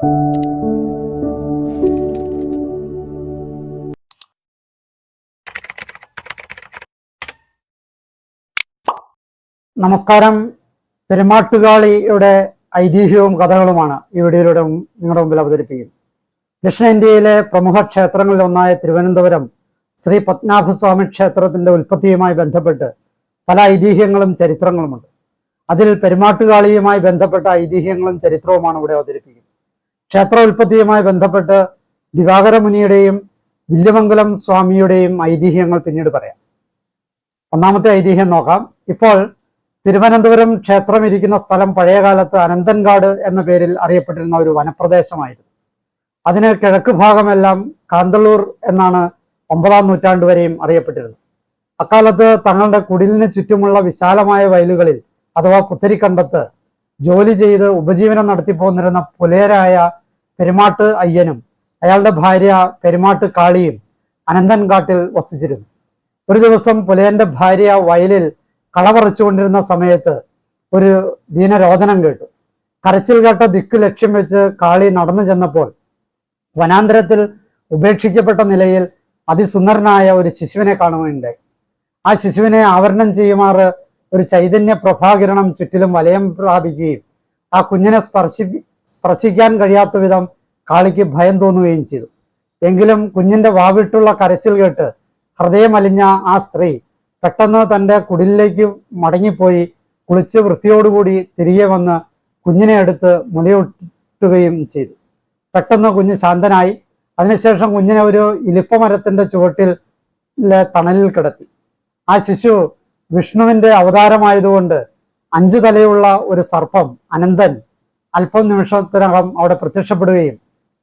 നമസ്കാരം. പെരുമാട്ടുകാളിയുടെ ഐതിഹ്യവും കഥകളുമാണ് ഈ വീഡിയോയിലൂടെ നിങ്ങളുടെ മുമ്പിൽ അവതരിപ്പിക്കുന്നത്. ദക്ഷിണേന്ത്യയിലെ പ്രമുഖ ക്ഷേത്രങ്ങളിൽ ഒന്നായ തിരുവനന്തപുരം ശ്രീ പത്മനാഭസ്വാമി ക്ഷേത്രത്തിന്റെ ഉൽപ്പത്തിയുമായി ബന്ധപ്പെട്ട് പല ഐതിഹ്യങ്ങളും ചരിത്രങ്ങളുമുണ്ട്. അതിൽ പെരുമാട്ടുകാളിയുമായി ബന്ധപ്പെട്ട ഐതിഹ്യങ്ങളും ചരിത്രവുമാണ് ഇവിടെ അവതരിപ്പിക്കുന്നത്. ക്ഷേത്ര ഉൽപ്പത്തിയുമായി ബന്ധപ്പെട്ട് ദിവാകര മുനിയുടെയും വില്യമംഗലം സ്വാമിയുടെയും ഐതിഹ്യങ്ങൾ പിന്നീട് പറയാം. ഒന്നാമത്തെ ഐതിഹ്യം നോക്കാം. ഇപ്പോൾ തിരുവനന്തപുരം ക്ഷേത്രം ഇരിക്കുന്ന സ്ഥലം പഴയകാലത്ത് അനന്തൻകാട് എന്ന പേരിൽ അറിയപ്പെട്ടിരുന്ന ഒരു വനപ്രദേശമായിരുന്നു. അതിന് കിഴക്ക് ഭാഗമെല്ലാം കാന്തളൂർ എന്നാണ് 9-ാം നൂറ്റാണ്ട് വരെയും അറിയപ്പെട്ടിരുന്നത്. അക്കാലത്ത് തങ്ങളുടെ കുടിലിന് ചുറ്റുമുള്ള വിശാലമായ വയലുകളിൽ അഥവാ പുത്തരിക്കണ്ടത്ത് ജോലി ചെയ്ത് ഉപജീവനം നടത്തിപ്പോന്നിരുന്ന പുലയരായ പെരുമാട്ട് അയ്യനും അയാളുടെ ഭാര്യ പെരുമാട്ട് കാളിയും അനന്തൻകാട്ടിൽ വസിച്ചിരുന്നു. ഒരു ദിവസം പുലയന്റെ ഭാര്യ വയലിൽ കള പറിച്ചുകൊണ്ടിരുന്ന സമയത്ത് ഒരു ദീനരോദനം കേട്ടു. കരച്ചിൽ കേട്ട ദിക്ക് ലക്ഷ്യം വെച്ച് കാളി നടന്നു ചെന്നപ്പോൾ വനാന്തരത്തിൽ ഉപേക്ഷിക്കപ്പെട്ട നിലയിൽ അതിസുന്ദരനായ ഒരു ശിശുവിനെ കാണുകയുണ്ടായി. ആ ശിശുവിനെ ആവരണം ചെയ്യുമാറ് ഒരു ചൈതന്യ പ്രഭാകിരണം ചുറ്റിലും വലയം പ്രാപിക്കുകയും ആ കുഞ്ഞിനെ സ്പർശിക്കാൻ കഴിയാത്ത വിധം കാളിക്ക് ഭയം തോന്നുകയും ചെയ്തു. എങ്കിലും കുഞ്ഞിന്റെ വാവിട്ടുള്ള കരച്ചിൽ കേട്ട് ഹൃദയമലിഞ്ഞ ആ സ്ത്രീ പെട്ടെന്ന് തൻ്റെ കുടിലിലേക്ക് മടങ്ങിപ്പോയി കുളിച്ച് വൃത്തിയോടുകൂടി തിരികെ വന്ന് കുഞ്ഞിനെ എടുത്ത് മുലയൂട്ടുകയും ചെയ്തു. പെട്ടെന്ന് കുഞ്ഞ് ശാന്തനായി. അതിനുശേഷം കുഞ്ഞിനെ ഒരു ഇലിപ്പമരത്തിന്റെ ചുവട്ടിൽ തണലിൽ കിടത്തി. ആ ശിശു വിഷ്ണുവിന്റെ അവതാരമായതുകൊണ്ട് 5 തലയുള്ള ഒരു സർപ്പം അനന്തൻ അല്പം നിമിഷത്തിനകം അവിടെ പ്രത്യക്ഷപ്പെടുകയും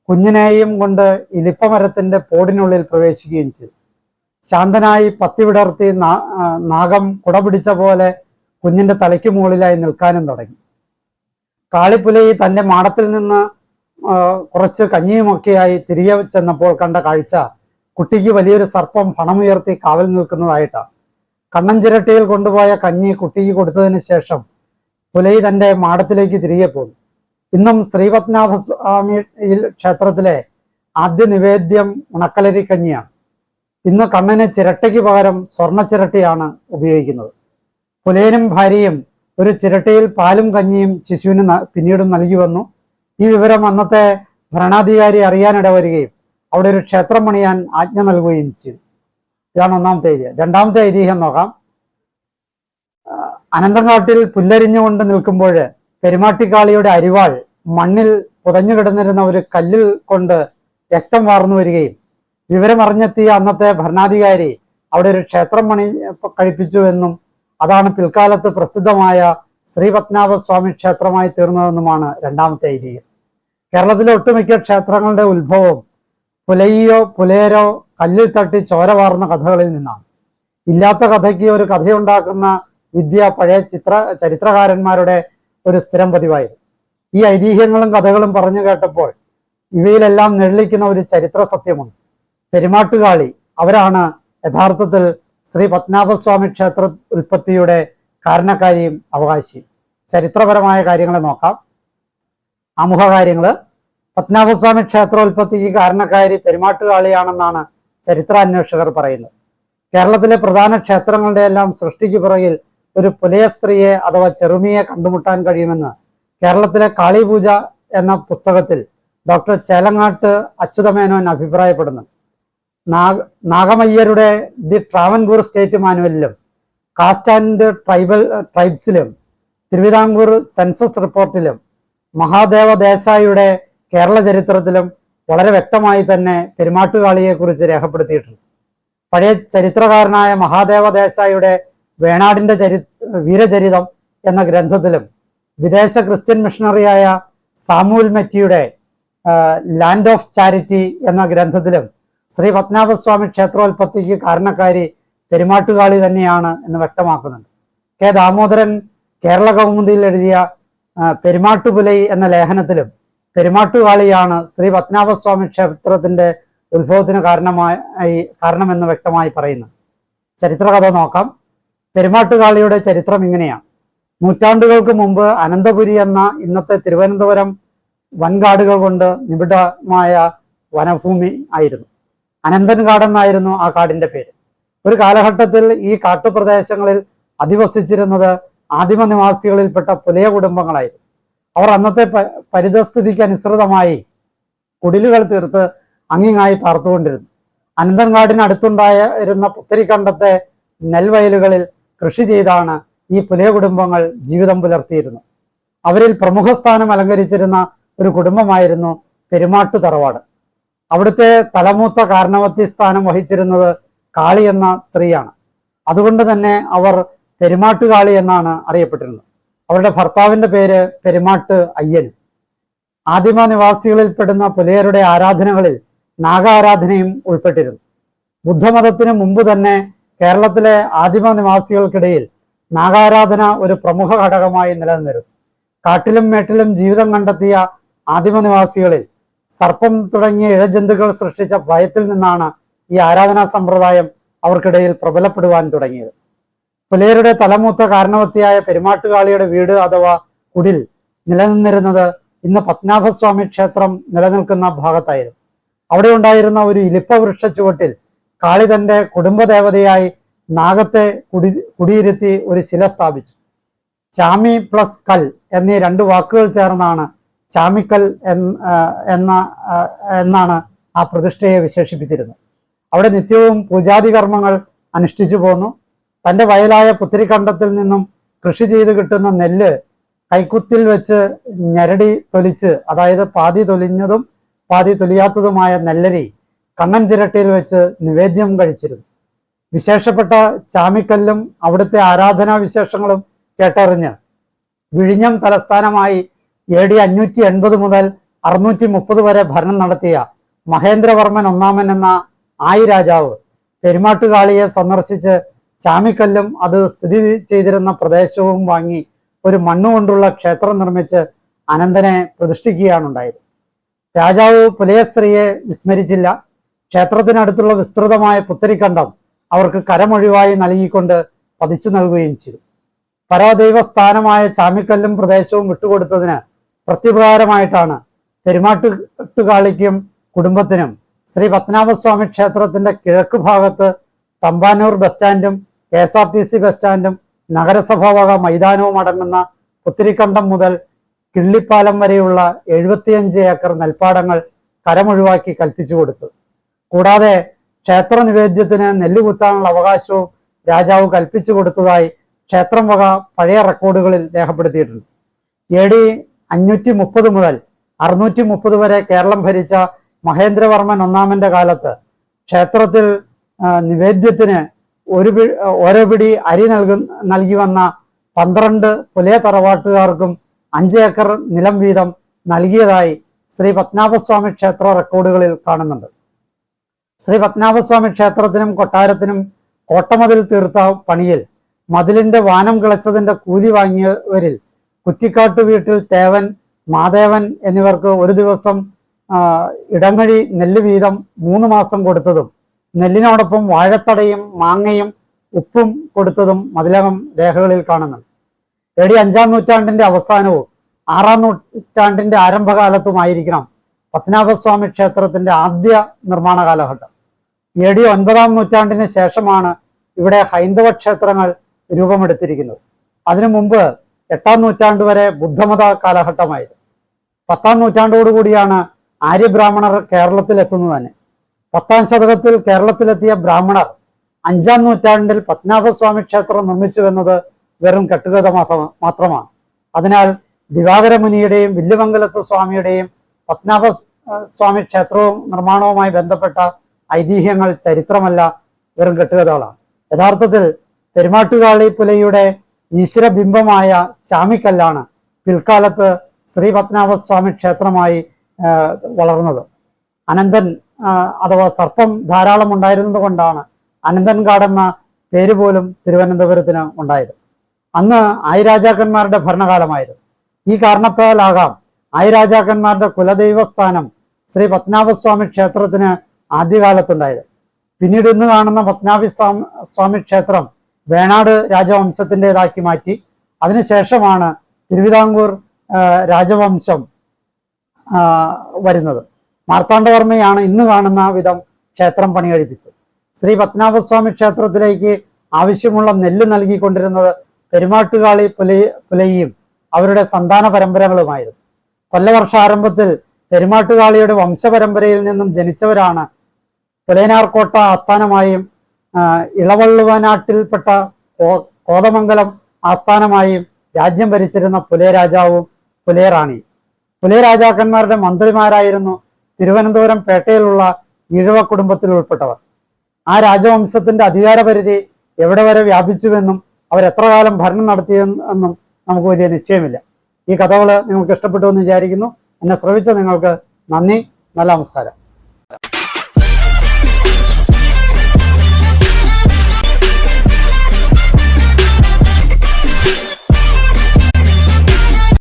കുഞ്ഞിനെയും കൊണ്ട് ഇലിപ്പമരത്തിന്റെ പോടിനുള്ളിൽ പ്രവേശിക്കുകയും ചെയ്തു. ശാന്തനായി പത്തി വിടർത്തി നാഗം കുട പിടിച്ച പോലെ കുഞ്ഞിന്റെ തലയ്ക്ക് മുകളിലായി നിൽക്കാനും തുടങ്ങി. കാളിപ്പുലയി തന്റെ മാടത്തിൽ നിന്ന് കുറച്ച് കഞ്ഞിയുമൊക്കെയായി തിരികെ ചെന്നപ്പോൾ കണ്ട കാഴ്ച കുട്ടിക്ക് വലിയൊരു സർപ്പം പണമുയർത്തി കാവൽ നിൽക്കുന്നതായിട്ടാണ്. കണ്ണഞ്ചിരട്ടിയിൽ കൊണ്ടുപോയ കഞ്ഞി കുട്ടിക്ക് കൊടുത്തതിന് ശേഷം പുലയി തന്റെ മാടത്തിലേക്ക് തിരികെ പോന്നു. ഇന്നും ശ്രീപത്മനാഭസ്വാമി ക്ഷേത്രത്തിലെ ആദ്യ നിവേദ്യം ഉണക്കലരി കഞ്ഞിയാണ്. ഇന്ന് കണ്ണന് ചിരട്ടയ്ക്ക് പകരം സ്വർണ്ണ ചിരട്ടയാണ് ഉപയോഗിക്കുന്നത്. പുലയനും ഭാര്യയും ഒരു ചിരട്ടയിൽ പാലും കഞ്ഞിയും ശിശുവിന് പിന്നീട് നൽകി വന്നു. ഈ വിവരം അന്നത്തെ ഭരണാധികാരി അറിയാനിട വരികയും അവിടെ ഒരു ക്ഷേത്രം പണിയാൻ ആജ്ഞ നൽകുകയും ചെയ്തു. ഇതാണ് ഒന്നാമത്തെ ഐതിഹ്യം. രണ്ടാമത്തെ ഐതിഹ്യം നോക്കാം. അനന്തങ്കാട്ടിൽ പുല്ലരിഞ്ഞുകൊണ്ട് നിൽക്കുമ്പോൾ പെരുമാട്ടിക്കാളിയുടെ അരിവാൾ മണ്ണിൽ പുതഞ്ഞു കിടന്നിരുന്ന ഒരു കല്ലിൽ കൊണ്ട് രക്തം വാർന്നു വരികയും വിവരമറിഞ്ഞെത്തിയ അന്നത്തെ ഭരണാധികാരി അവിടെ ഒരു ക്ഷേത്രം പണി കഴിപ്പിച്ചു എന്നും അതാണ് പിൽക്കാലത്ത് പ്രസിദ്ധമായ ശ്രീപത്മനാഭസ്വാമി ക്ഷേത്രമായി തീർന്നതെന്നുമാണ് രണ്ടാമത്തെ ഐതിഹ്യം. കേരളത്തിലെ ഒട്ടുമിക്ക ക്ഷേത്രങ്ങളുടെ ഉത്ഭവം പുലയിയോ പുലയരോ കല്ലിൽ തട്ടി ചോര വാർന്ന കഥകളിൽ നിന്നാണ്. ഇല്ലാത്ത കഥയ്ക്ക് ഒരു കഥയുണ്ടാക്കുന്ന വിദ്യ പഴയ ചരിത്രകാരന്മാരുടെ ഒരു സ്ഥിരം പതിവായിരുന്നു. ഈ ഐതിഹ്യങ്ങളും കഥകളും പറഞ്ഞു കേട്ടപ്പോൾ ഇവയിലെല്ലാം നിഴലിക്കുന്ന ഒരു ചരിത്ര സത്യമുണ്ട്. പെരുമാട്ടുകാളി അവരാണ് യഥാർത്ഥത്തിൽ ശ്രീ പത്മനാഭസ്വാമി ക്ഷേത്ര ഉൽപ്പത്തിയുടെ കാരണക്കാരിയും അവകാശിയും. ചരിത്രപരമായ കാര്യങ്ങളെ നോക്കാം. ആമുഖ കാര്യങ്ങള്. പത്മനാഭസ്വാമി ക്ഷേത്രോൽപ്പത്തിക്ക് കാരണക്കാരി പെരുമാട്ടുകാളിയാണെന്നാണ് ചരിത്രാന്വേഷകർ പറയുന്നത്. കേരളത്തിലെ പ്രധാന ക്ഷേത്രങ്ങളുടെ എല്ലാം സൃഷ്ടിക്ക് പുറകിൽ ഒരു പുലയ സ്ത്രീയെ അഥവാ ചെറുമിയെ കണ്ടുമുട്ടാൻ കഴിയുമെന്ന് കേരളത്തിലെ കാളിപൂജ എന്ന പുസ്തകത്തിൽ ഡോക്ടർ ചേലങ്ങാട്ട് അച്യുതമേനോൻ അഭിപ്രായപ്പെടുന്നു. നാഗമയ്യരുടെ ദി ട്രാവൻകൂർ സ്റ്റേറ്റ് മാനുവലിലും കാസ്റ്റ് ആൻഡ് ട്രൈബ്സിലും തിരുവിതാംകൂർ സെൻസസ് റിപ്പോർട്ടിലും മഹാദേവ ദേശായിയുടെ കേരള ചരിത്രത്തിലും വളരെ വ്യക്തമായി തന്നെ പെരുമാട്ടുകാളിയെക്കുറിച്ച് രേഖപ്പെടുത്തിയിട്ടുണ്ട്. പഴയ ചരിത്രകാരനായ മഹാദേവ ദേശായിയുടെ വേണാടിന്റെ വീരചരിതം എന്ന ഗ്രന്ഥത്തിലും വിദേശ ക്രിസ്ത്യൻ മിഷണറിയായ സാമുവൽ മെറ്റിയുടെ ലാൻഡ് ഓഫ് ചാരിറ്റി എന്ന ഗ്രന്ഥത്തിലും ശ്രീ പത്മനാഭസ്വാമി ക്ഷേത്രോൽപ്പത്തിക്ക് കാരണക്കാരി പെരുമാട്ടുകാളി തന്നെയാണ് എന്ന് വ്യക്തമാക്കുന്നുണ്ട്. കെ ദാമോദരൻ കേരള കൗമുദിയിൽ എഴുതിയ പെരുമാട്ടുപുലൈ എന്ന ലേഖനത്തിലും പെരുമാട്ടുകാളിയാണ് ശ്രീ പത്മനാഭസ്വാമി ക്ഷേത്രത്തിന്റെ ഉത്ഭവത്തിന് കാരണമെന്ന് വ്യക്തമായി പറയുന്നു. ചരിത്രകഥ നോക്കാം. പെരുമാട്ടുകാളിയുടെ ചരിത്രം ഇങ്ങനെയാണ്. നൂറ്റാണ്ടുകൾക്ക് മുമ്പ് അനന്തപുരി എന്ന ഇന്നത്തെ തിരുവനന്തപുരം വൻകാടുകൾ കൊണ്ട് നിബിഡമായ വനഭൂമി ആയിരുന്നു. അനന്തൻകാട് എന്നായിരുന്നു ആ കാടിന്റെ പേര്. ഒരു കാലഘട്ടത്തിൽ ഈ കാട്ടുപ്രദേശങ്ങളിൽ അധിവസിച്ചിരുന്നത് ആദിമ നിവാസികളിൽപ്പെട്ട പുലയ കുടുംബങ്ങളായിരുന്നു. അവർ അന്നത്തെ പരിതസ്ഥിതിക്ക് അനുസൃതമായി കുടിലുകൾ തീർത്ത് അങ്ങിങ്ങായി പാർത്തുകൊണ്ടിരുന്നു. അനന്തൻകാടിനടുത്തുണ്ടായിരുന്ന പുത്തരിക്കണ്ടത്തെ നെൽവയലുകളിൽ കൃഷി ചെയ്താണ് ഈ പുലയ കുടുംബങ്ങൾ ജീവിതം പുലർത്തിയിരുന്നത്. അവരിൽ പ്രമുഖ സ്ഥാനം അലങ്കരിച്ചിരുന്ന ഒരു കുടുംബമായിരുന്നു പെരുമാട്ട് തറവാട്. അവിടുത്തെ തലമൂത്ത കാരണവത്തി സ്ഥാനം വഹിച്ചിരുന്നത് കാളി എന്ന സ്ത്രീയാണ്. അതുകൊണ്ട് തന്നെ അവർ പെരുമാട്ടുകാളി എന്നാണ് അറിയപ്പെട്ടിരുന്നത്. അവരുടെ ഭർത്താവിന്റെ പേര് പെരുമാട്ട് അയ്യനും. ആദിമ നിവാസികളിൽപ്പെടുന്ന പുലയരുടെ ആരാധനകളിൽ നാഗാരാധനയും ഉൾപ്പെട്ടിരുന്നു. ബുദ്ധമതത്തിന് മുമ്പ് തന്നെ കേരളത്തിലെ ആദിമ നിവാസികൾക്കിടയിൽ നാഗാരാധന ഒരു പ്രമുഖ ഘടകമായി നിലനിന്നിരുന്നു. കാട്ടിലും മേട്ടിലും ജീവിതം കണ്ടെത്തിയ ആദിമ നിവാസികളിൽ സർപ്പം തുടങ്ങിയ ഇഴജന്തുക്കൾ സൃഷ്ടിച്ച ഭയത്തിൽ നിന്നാണ് ഈ ആരാധനാ സമ്പ്രദായം അവർക്കിടയിൽ പ്രബലപ്പെടുവാൻ തുടങ്ങിയത്. പുലയരുടെ തലമൂത്ത കാരണവത്തിയായ പെരുമാട്ടുകാളിയുടെ വീട് അഥവാ കുടിൽ നിലനിന്നിരുന്നത് ഇന്ന് പത്മനാഭസ്വാമി ക്ഷേത്രം നിലനിൽക്കുന്ന ഭാഗത്തായിരുന്നു. അവിടെ ഉണ്ടായിരുന്ന ഒരു ഇലിപ്പ വൃക്ഷ ചുവട്ടിൽ കാളി തന്റെ കുടുംബദേവതയായി നാഗത്തെ കുടിയിരുത്തി ഒരു ശില സ്ഥാപിച്ചു. ചാമി പ്ലസ് കൽ എന്നീ രണ്ട് വാക്കുകൾ ചേർന്നാണ് ചാമിക്കൽ എന്നാണ് ആ പ്രതിഷ്ഠയെ വിശേഷിപ്പിച്ചിരുന്നത്. അവിടെ നിത്യവും പൂജാതി കർമ്മങ്ങൾ അനുഷ്ഠിച്ചു പോന്നു. തന്റെ വയലായ പുത്തിരിക്കണ്ടത്തിൽ നിന്നും കൃഷി ചെയ്ത് കിട്ടുന്ന നെല്ല് കൈക്കുത്തിൽ വെച്ച് ഞെരടി തൊലിച്ച്, അതായത് പാതി തൊലിഞ്ഞതും പാതി തൊലിയാത്തതുമായ നെല്ലരി കണ്ണൻ ചിരട്ടിയിൽ വെച്ച് നിവേദ്യം കഴിച്ചിരുന്നു. വിശേഷപ്പെട്ട ചാമിക്കല്ലും അവിടുത്തെ ആരാധനാ വിശേഷങ്ങളും കേട്ടറിഞ്ഞ് വിഴിഞ്ഞം തലസ്ഥാനമായി AD 580 മുതൽ 630 വരെ ഭരണം നടത്തിയ മഹേന്ദ്രവർമ്മൻ ഒന്നാമൻ എന്ന ആയി രാജാവ് പെരുമാട്ടുകാളിയെ സന്ദർശിച്ച് ചാമിക്കല്ലും അത് സ്ഥിതി ചെയ്തിരുന്ന പ്രദേശവും വാങ്ങി ഒരു മണ്ണുകൊണ്ടുള്ള ക്ഷേത്രം നിർമ്മിച്ച് അനന്തനെ പ്രതിഷ്ഠിക്കുകയാണുണ്ടായത്. രാജാവ് പുലയ സ്ത്രീയെ വിസ്മരിച്ചില്ല. ക്ഷേത്രത്തിനടുത്തുള്ള വിസ്തൃതമായ പുത്തരിക്കണ്ടം അവർക്ക് കരമൊഴിവായി നൽകിക്കൊണ്ട് പതിച്ചു നൽകുകയും ചെയ്തു. പരദൈവ സ്ഥാനമായ ചാമിക്കല്ലും പ്രദേശവും വിട്ടുകൊടുത്തതിന് പ്രത്യുപകാരമായിട്ടാണ് പെരുമാട്ടുകാളിക്കും കുടുംബത്തിനും ശ്രീ പത്മനാഭസ്വാമി ക്ഷേത്രത്തിന്റെ കിഴക്ക് ഭാഗത്ത് തമ്പാനൂർ ബസ് സ്റ്റാൻഡും KSRTC ബസ് സ്റ്റാൻഡും നഗരസഭാ വക മൈതാനവും അടങ്ങുന്ന പുത്തിരിക്കണ്ടം മുതൽ കിള്ളിപ്പാലം വരെയുള്ള 75 ഏക്കർ നെൽപ്പാടങ്ങൾ കരമൊഴിവാക്കി കൽപ്പിച്ചു കൊടുത്തു. കൂടാതെ ക്ഷേത്ര നിവേദ്യത്തിന് നെല്ലുകുത്താനുള്ള അവകാശവും രാജാവ് കൽപ്പിച്ചു കൊടുത്തതായി ക്ഷേത്രം വക പഴയ റെക്കോർഡുകളിൽ രേഖപ്പെടുത്തിയിട്ടുണ്ട്. AD 530 മുതൽ 630 വരെ കേരളം ഭരിച്ച മഹേന്ദ്രവർമ്മൻ ഒന്നാമന്റെ കാലത്ത് ക്ഷേത്രത്തിൽ നിവേദ്യത്തിന് ഓരോ പിടി അരി നൽകി വന്ന 12 പുലയ തറവാട്ടുകാർക്കും 5 ഏക്കർ നിലം വീതം നൽകിയതായി ശ്രീ പത്മനാഭസ്വാമി ക്ഷേത്ര റെക്കോർഡുകളിൽ കാണുന്നുണ്ട്. ശ്രീ പത്മനാഭസ്വാമി ക്ഷേത്രത്തിനും കൊട്ടാരത്തിനും കോട്ടമതിൽ തീർത്ത പണിയിൽ മതിലിന്റെ വാനം കിളച്ചതിന്റെ കൂലി വാങ്ങിയവരിൽ കുറ്റിക്കാട്ടു വീട്ടിൽ തേവൻ, മാദേവൻ എന്നിവർക്ക് ഒരു ദിവസം ഇടങ്ങഴി നെല്ല് വീതം 3 മാസം കൊടുത്തതും നെല്ലിനോടൊപ്പം വാഴത്തടയും മാങ്ങയും ഉപ്പും കൊടുത്തതും മതിലകം രേഖകളിൽ കാണുന്നുണ്ട്. AD 5-ാം നൂറ്റാണ്ടിന്റെ അവസാനവും 6-ാം നൂറ്റാണ്ടിന്റെ ആരംഭകാലത്തുമായിരിക്കണം പത്മനാഭസ്വാമി ക്ഷേത്രത്തിന്റെ ആദ്യ നിർമ്മാണ കാലഘട്ടം. AD 9-ാം നൂറ്റാണ്ടിന് ശേഷമാണ് ഇവിടെ ഹൈന്ദവ ക്ഷേത്രങ്ങൾ രൂപമെടുത്തിരിക്കുന്നത്. അതിനു മുമ്പ് 8-ാം നൂറ്റാണ്ട് വരെ ബുദ്ധമത കാലഘട്ടമായിരുന്നു. 10-ാം നൂറ്റാണ്ടോടുകൂടിയാണ് ആര്യബ്രാഹ്മണർ കേരളത്തിലെത്തുന്നത് തന്നെ. 10-ാം ശതകത്തിൽ കേരളത്തിലെത്തിയ ബ്രാഹ്മണർ 5-ാം നൂറ്റാണ്ടിൽ പത്മനാഭസ്വാമി ക്ഷേത്രം നിർമ്മിച്ചുവെന്നത് വെറും കെട്ടുകഥ മാത്രമാണ്. അതിനാൽ ദിവാകര മുനിയുടെയും വില്ലുമംഗലത്ത് സ്വാമിയുടെയും പത്മനാഭസ്വാമി ക്ഷേത്രവും നിർമ്മാണവുമായി ബന്ധപ്പെട്ട ഐതിഹ്യങ്ങൾ ചരിത്രമല്ല, വെറും കെട്ടുകഥകളാണ്. യഥാർത്ഥത്തിൽ പെരുമാട്ടുകാളി പുലയുടെ ഈശ്വരബിംബമായ ചാമിക്കല്ലാണ് പിൽക്കാലത്ത് ശ്രീ പത്മനാഭസ്വാമി ക്ഷേത്രമായി വളർന്നത്. അനന്തൻ അഥവാ സർപ്പം ധാരാളം ഉണ്ടായിരുന്നത് കൊണ്ടാണ് അനന്തൻകാട് എന്ന പേര് പോലും തിരുവനന്തപുരത്തിന് ഉണ്ടായത്. അന്ന് ആയിരാജാക്കന്മാരുടെ ഭരണകാലമായിരുന്നു. ഈ കാരണത്താലാകാം ആയിരാജാക്കന്മാരുടെ കുലദൈവസ്ഥാനം ശ്രീ പത്മനാഭസ്വാമി ക്ഷേത്രത്തിന് ആദ്യകാലത്തുണ്ടായത്. പിന്നീട് ഇന്ന് കാണുന്ന പത്മനാഭസ്വാമി ക്ഷേത്രം വേണാട് രാജവംശത്തിൻ്റെതാക്കി മാറ്റി. അതിനുശേഷമാണ് തിരുവിതാംകൂർ രാജവംശം വരുന്നത്. മാർത്താണ്ഡവർമ്മയാണ് ഇന്ന് കാണുന്ന വിധം ക്ഷേത്രം പണികഴിപ്പിച്ചത്. ശ്രീ പത്മനാഭസ്വാമി ക്ഷേത്രത്തിലേക്ക് ആവശ്യമുള്ള നെല്ല് നൽകിക്കൊണ്ടിരുന്നത് പെരുമാട്ടുകാളി പുലയും അവരുടെ സന്താന പരമ്പരകളുമായിരുന്നു. കൊല്ലവർഷാരംഭത്തിൽ പെരുമാട്ടുകാളിയുടെ വംശപരമ്പരയിൽ നിന്നും ജനിച്ചവരാണ് പുലയനാർകോട്ട ആസ്ഥാനമായും ഇളവള്ളുവനാട്ടിൽപ്പെട്ട കോതമംഗലം ആസ്ഥാനമായും രാജ്യം ഭരിച്ചിരുന്ന പുലയ രാജാവും പുലയ റാണിയും. പുലയ രാജാക്കന്മാരുടെ മന്ത്രിമാരായിരുന്നു തിരുവനന്തപുരം പേട്ടയിലുള്ള ഈഴവ കുടുംബത്തിൽ ഉൾപ്പെട്ടവർ. ആ രാജവംശത്തിന്റെ അധികാരപരിധി എവിടെ വരെ വ്യാപിച്ചുവെന്നും അവർ എത്ര കാലം ഭരണം നടത്തിയെന്നും നമുക്ക് വലിയ നിശ്ചയമില്ല. ഈ കഥകൾ നിങ്ങൾക്ക് ഇഷ്ടപ്പെട്ടു എന്ന് വിചാരിക്കുന്നു. എന്നെ ശ്രവിച്ച നിങ്ങൾക്ക് നന്ദി. നല്ല നമസ്കാരം.